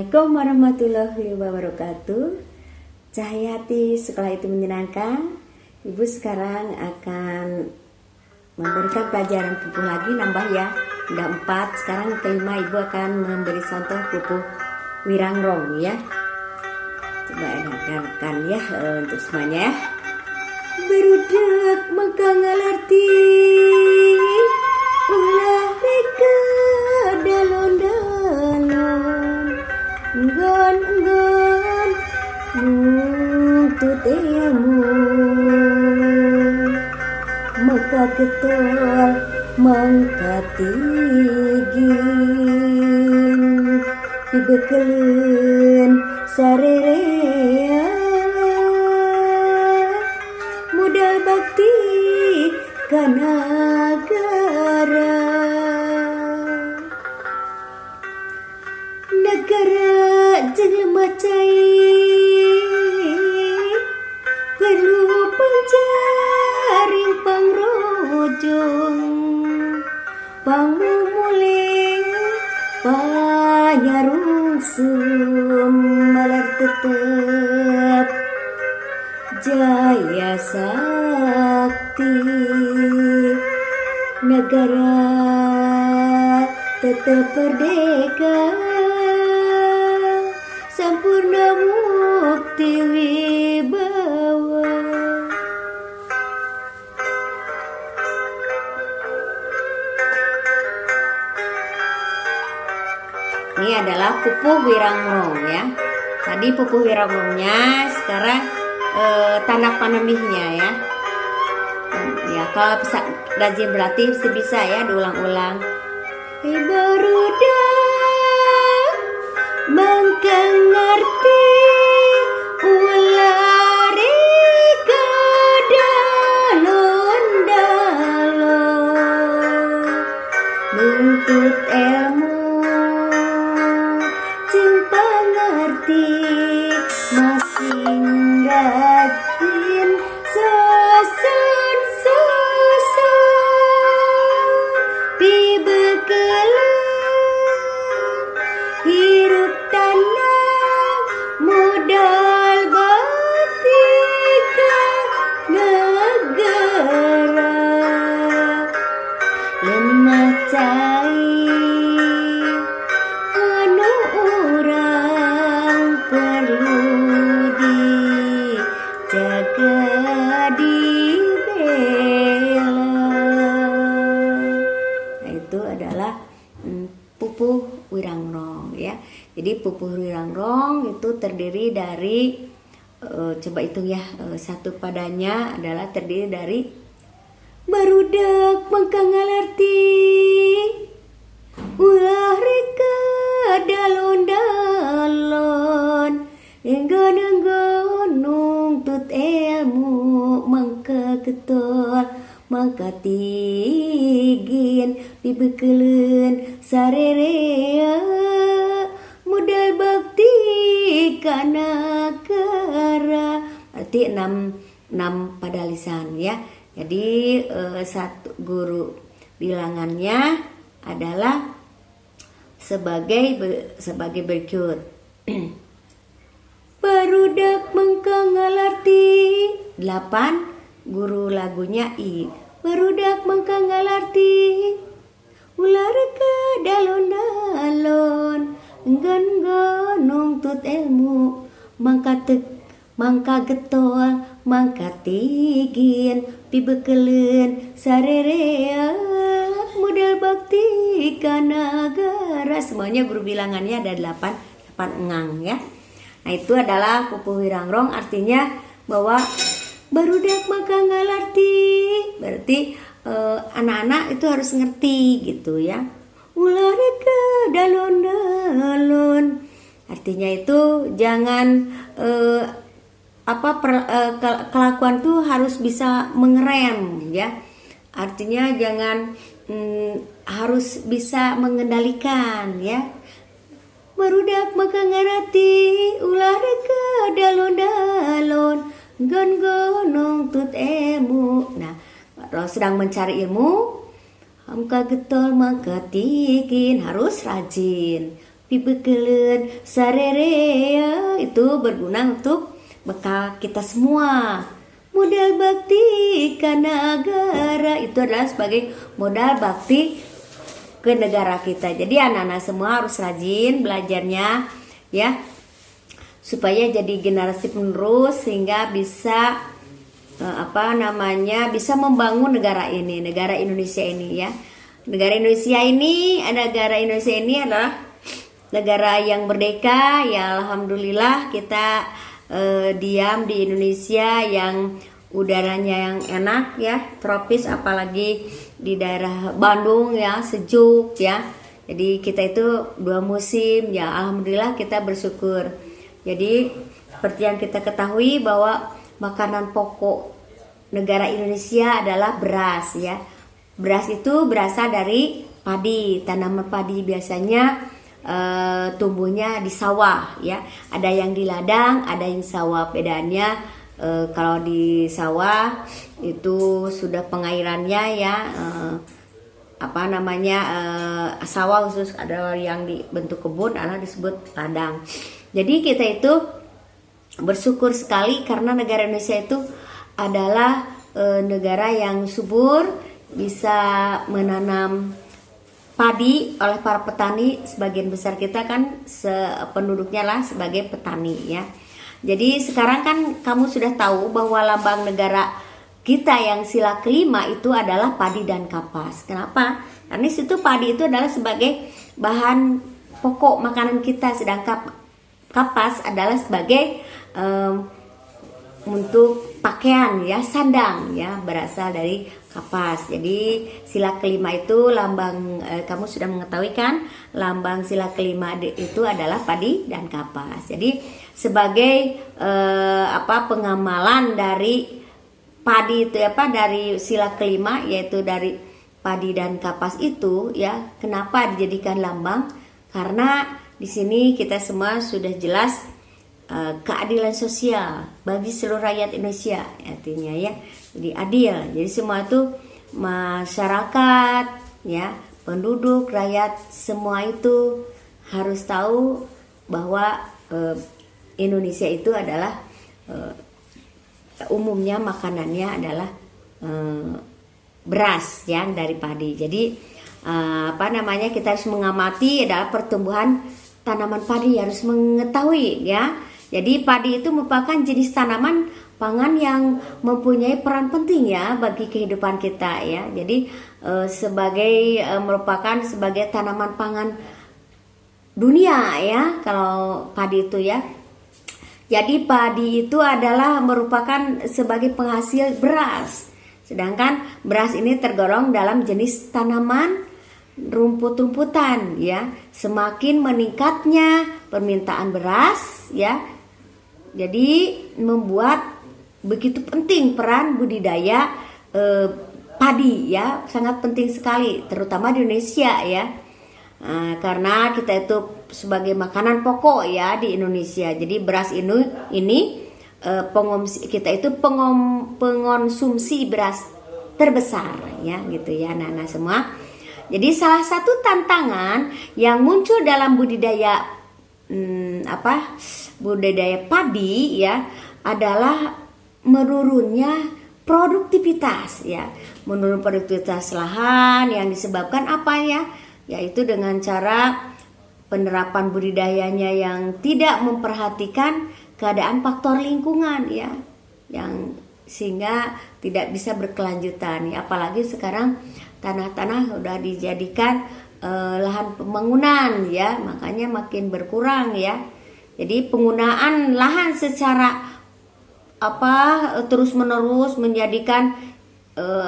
Assalamualaikum warahmatullahi wabarakatuh. Cahyati Sekolah Itu Menyenangkan. Ibu sekarang akan memberikan pelajaran pupuh lagi, nambah ya. Udah 4, sekarang kelima ibu akan memberi contoh pupuh wirangrong ya. Coba dengarkan ya untuk semuanya ya. Berudak maka ngalarti ulah reka dalon-dalon nggon-nggon nuntut ilmu maka getol mangka tigin dibekelen sarerea modal bakti kanagara negara jelema cai perlu pancaring pangrojong pangumuling panyarungsum malar tetep jaya sakti negara tetap merdeka sampurna mukti wibawa. Ini adalah pupuh wirangrong ya. Tadi pupuh wirangrongnya, sekarang tanda panemihnya ya. Ya kalau bisa rajin berarti bisa ya diulang-ulang. Barudak mangka ngarti ulari kadalon-dalon nuntut ilmu jeung pangarti masing rajin soson pibekelen hirup tanah modal bakti ka negara lemah cai anu urang perlu dijaga dibela. Nah itu adalah pupuh wirangrong ya. Jadi pupuh wirangrong itu terdiri dari coba hitung ya, satu padanya adalah terdiri dari barudak mangka ngalarti ulah reka dalon-dalon enggon-enggon nuntut ilmu mangka getol mangka tigin dibekelen sarerea modal bakti kanagara. Berarti 6 pada lisan ya. Jadi satu guru bilangannya adalah sebagai berikut. Barudak mangka ngalarti 8, guru lagunya I. Barudak mangka ngalarti ulah reka dalon-dalon nggon-nggon nuntut ilmu mangka getol mangka tigin pibekelen sarerea modal bakti kanagara. Semuanya guru bilangannya ada 8 engang ya. Nah itu adalah pupuh wirangrong, artinya bahwa barudak mangka ngalarti berarti anak-anak itu harus ngerti gitu ya. Ulah reka dalon-dalon artinya itu jangan kelakuan tuh harus bisa mengerem ya. Artinya jangan harus bisa mengendalikan ya. Barudak maka ngarati ulah reka dalon-dalon nggon-nggon nuntut ilmu. Nah, kalau sedang mencari ilmu mangka getol mangka tigin harus rajin. pibekeleun sarere, itu berguna untuk bekal kita semua. Modal bakti ka negara itu adalah sebagai modal bakti ke negara kita. Jadi anak-anak semua harus rajin belajarnya ya, supaya jadi generasi penerus sehingga bisa bisa membangun negara ini, negara Indonesia ini ya. Negara Indonesia ini adalah negara yang merdeka ya, alhamdulillah kita diam di Indonesia yang udaranya yang enak ya, tropis, apalagi di daerah Bandung ya, sejuk ya. Jadi kita itu 2 musim ya, alhamdulillah kita bersyukur. Jadi seperti yang kita ketahui bahwa makanan pokok negara Indonesia adalah beras ya. Beras itu berasal dari padi, tanaman padi biasanya tumbuhnya di sawah ya. Ada yang di ladang, ada yang sawah. Bedanya kalau di sawah itu sudah pengairannya ya, sawah khusus, ada yang dibentuk kebun, ada disebut ladang. Jadi kita itu bersyukur sekali karena negara Indonesia itu adalah negara yang subur, bisa menanam padi oleh para petani. Sebagian besar kita kan penduduknya lah sebagai petani ya. Jadi sekarang kan kamu sudah tahu bahwa lambang negara kita yang sila kelima itu adalah padi dan kapas. Kenapa? Karena situ padi itu adalah sebagai bahan pokok makanan kita, sedangkan kapas adalah sebagai untuk pakaian ya, sandang ya, berasal dari kapas. Jadi sila kelima itu lambang, kamu sudah mengetahui kan, lambang sila kelima itu adalah padi dan kapas. Jadi sebagai pengamalan dari padi itu dari sila kelima, yaitu dari padi dan kapas itu ya. Kenapa dijadikan lambang? Karena di sini kita semua sudah jelas keadilan sosial bagi seluruh rakyat Indonesia, artinya ya, jadi adil. Jadi semua itu masyarakat ya, penduduk, rakyat semua itu harus tahu bahwa Indonesia itu adalah umumnya makanannya adalah beras yang dari padi. Jadi kita harus mengamati adalah pertumbuhan tanaman padi, harus mengetahui ya. Jadi padi itu merupakan jenis tanaman pangan yang mempunyai peran penting ya bagi kehidupan kita ya. Jadi merupakan sebagai tanaman pangan dunia ya kalau padi itu ya. Jadi padi itu adalah merupakan sebagai penghasil beras. Sedangkan beras ini tergolong dalam jenis tanaman rumput-rumputan ya. Semakin meningkatnya permintaan beras ya, jadi membuat begitu penting peran budidaya padi ya, sangat penting sekali terutama di Indonesia ya. Karena kita itu sebagai makanan pokok ya di Indonesia. Jadi beras ini kita itu pengonsumsi beras terbesar ya, gitu ya anak-anak semua. Jadi salah satu tantangan yang muncul dalam budidaya padi ya adalah menurunnya produktivitas ya. Menurun produktivitas lahan yang disebabkan apa ya? Yaitu dengan cara penerapan budidayanya yang tidak memperhatikan keadaan faktor lingkungan ya, yang sehingga tidak bisa berkelanjutan ya. Apalagi sekarang tanah-tanah udah dijadikan lahan pembangunan ya, makanya makin berkurang ya. Jadi penggunaan lahan secara terus menerus menjadikan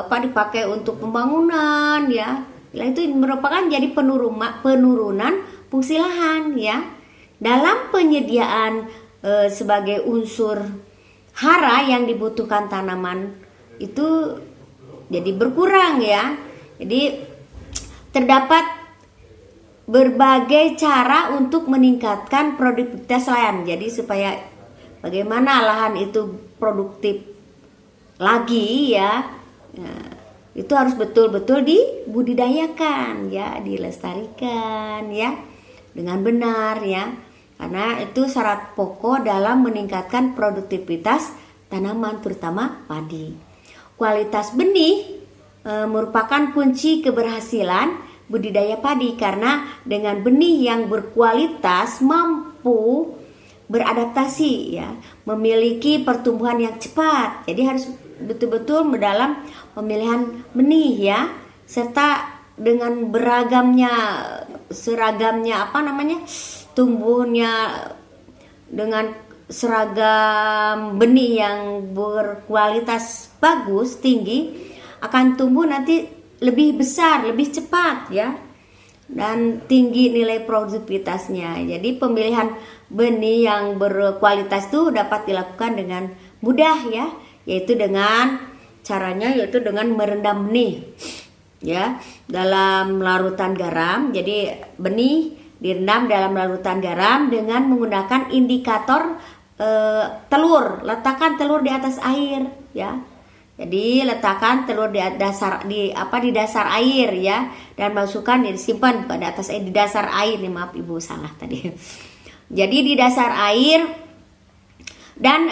dipakai untuk pembangunan ya. Itu merupakan jadi penurunan fungsi lahan ya. Dalam penyediaan sebagai unsur hara yang dibutuhkan tanaman itu jadi berkurang ya. Jadi terdapat berbagai cara untuk meningkatkan produktivitas lahan. Jadi supaya bagaimana lahan itu produktif lagi ya, itu harus betul-betul dibudidayakan ya, dilestarikan ya, dengan benar ya. Karena itu syarat pokok dalam meningkatkan produktivitas tanaman terutama padi. Kualitas benih merupakan kunci keberhasilan budidaya padi karena dengan benih yang berkualitas mampu beradaptasi ya, memiliki pertumbuhan yang cepat. Jadi harus betul-betul dalam pemilihan benih ya, serta dengan seragamnya tumbuhnya dengan seragam benih yang berkualitas bagus tinggi akan tumbuh nanti lebih besar, lebih cepat ya, dan tinggi nilai produktivitasnya. Jadi pemilihan benih yang berkualitas itu dapat dilakukan dengan mudah ya, yaitu dengan merendam benih ya dalam larutan garam. Jadi benih direndam dalam larutan garam dengan menggunakan indikator telur. Letakkan telur di atas air ya. Jadi letakkan telur di dasar air ya, dan masukkan disimpan pada atas air, di dasar air. Maaf Ibu salah tadi. Jadi di dasar air dan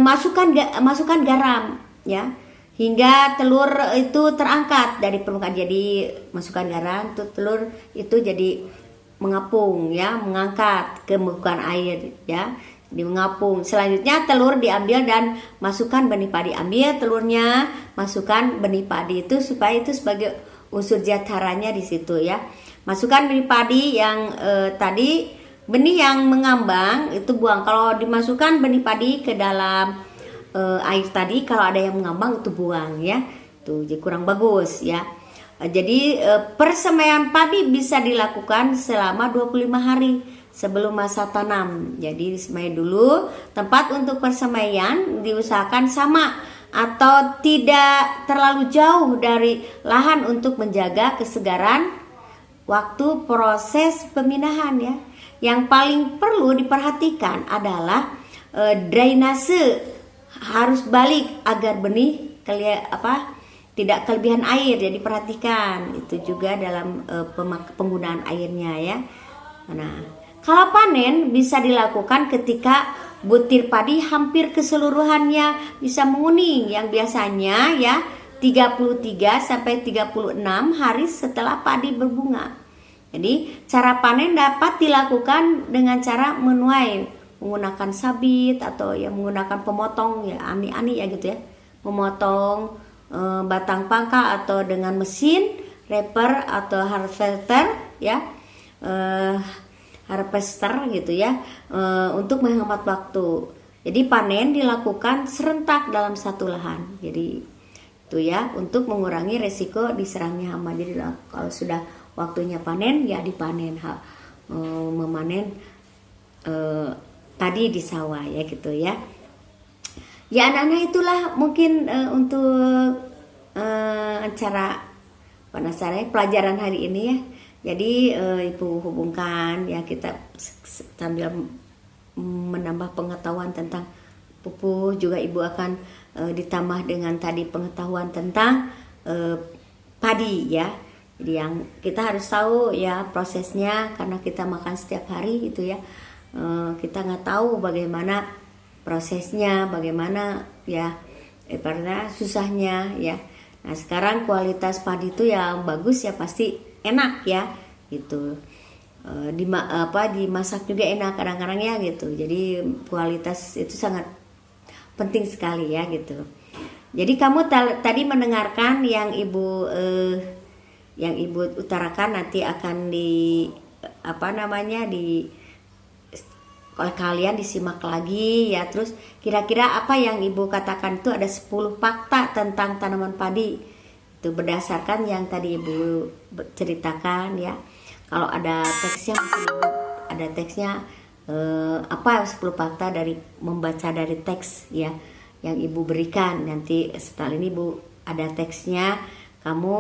masukkan garam ya, hingga telur itu terangkat dari permukaan. Jadi masukkan garam, telur itu jadi mengapung ya, mengangkat ke permukaan air ya, di mengapung. Selanjutnya telur diambil dan masukkan benih padi. Ambil telurnya, masukkan benih padi itu supaya itu sebagai unsur jataranya di situ ya. Masukkan benih padi yang tadi, benih yang mengambang itu buang. Kalau dimasukkan benih padi ke dalam air tadi, kalau ada yang mengambang itu buang ya. Itu kurang bagus ya. Jadi persemaian padi bisa dilakukan selama 25 hari sebelum masa tanam. Jadi disemai dulu. Tempat untuk persemaian diusahakan sama atau tidak terlalu jauh dari lahan untuk menjaga kesegaran waktu proses peminahan ya. Yang paling perlu diperhatikan adalah drainase harus balik agar benih tidak kelebihan air. Jadi perhatikan itu juga dalam penggunaan airnya ya. Nah, kalau panen bisa dilakukan ketika butir padi hampir keseluruhannya bisa menguning, yang biasanya ya 33 sampai 36 hari setelah padi berbunga. Jadi cara panen dapat dilakukan dengan cara menuai menggunakan sabit atau ya menggunakan pemotong ya, ani-ani ya gitu ya, memotong batang pangkal atau dengan mesin reaper atau harvester ya, harvester gitu ya, untuk menghemat waktu. Jadi panen dilakukan serentak dalam satu lahan. Jadi itu ya untuk mengurangi resiko diserangnya hama. Jadi kalau sudah waktunya panen ya dipanen, memanen padi di sawah ya gitu ya. Ya anak-anak, itulah mungkin untuk cara penasaran pelajaran hari ini ya. Jadi Ibu hubungkan ya, kita sambil menambah pengetahuan tentang pupuk, juga Ibu akan ditambah dengan tadi pengetahuan tentang padi ya. Jadi yang kita harus tahu ya prosesnya, karena kita makan setiap hari gitu ya. Kita nggak tahu bagaimana prosesnya, bagaimana ya karena susahnya ya. Nah sekarang kualitas padi itu yang bagus ya pasti enak ya gitu. Dimasak juga enak kadang-kadang ya gitu. Jadi kualitas itu sangat penting sekali ya gitu. Jadi kamu tadi mendengarkan yang Ibu utarakan, nanti akan oleh kalian disimak lagi ya. Terus kira-kira apa yang Ibu katakan itu ada 10 fakta tentang tanaman padi. Itu berdasarkan yang tadi Ibu ceritakan ya. Kalau ada teksnya mungkin Ibu ada teksnya 10 fakta dari membaca dari teks ya yang Ibu berikan. Nanti setelah ini Ibu ada teksnya, kamu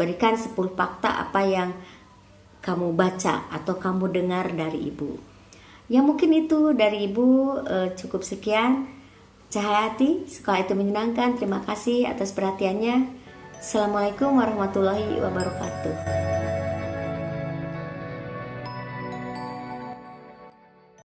berikan 10 fakta apa yang kamu baca atau kamu dengar dari Ibu. Ya mungkin itu dari Ibu, cukup sekian. Cahayati, sekolah itu menyenangkan. Terima kasih atas perhatiannya. Assalamualaikum warahmatullahi wabarakatuh.